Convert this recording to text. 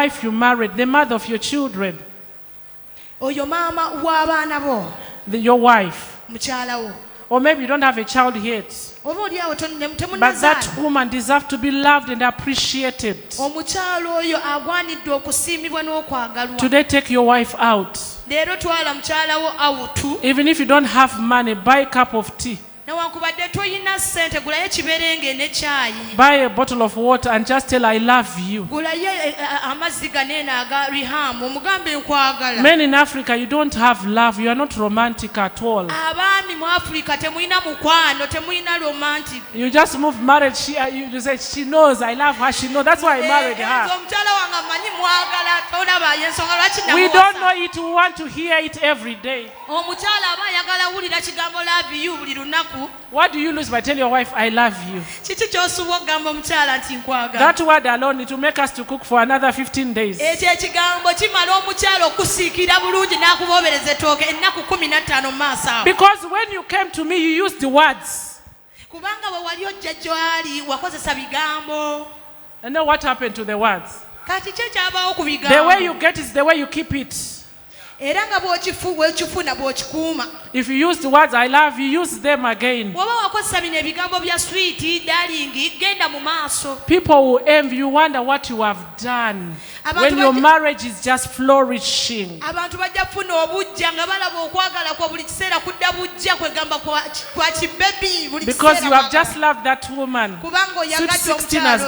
wife you married, the mother of your children, oyo maama w'abaana bo, your wife. mukyala wo. Or maybe you don't have a child yet. But that woman deserves to be loved and appreciated. Today, take your wife out. Even if you don't have money, buy a cup of tea. Buy a bottle of water and just tell her, I love you. Men in Africa, you don't have love. You are not romantic at all. You just move marriage. You say, she knows I love her. She knows. That's why I married her. We don't know it. We want to hear it every day. What do you lose by telling your wife, I love you? That word alone, it will make us to cook for another 15 days. Because when you came to me, you used the words. And then what happened to the words? The way you get is the way you keep it. If you use the words I love you, use them again. People will envy you, wonder what you have done when your marriage is just flourishing. Because you have just loved that woman. Sweet 16 has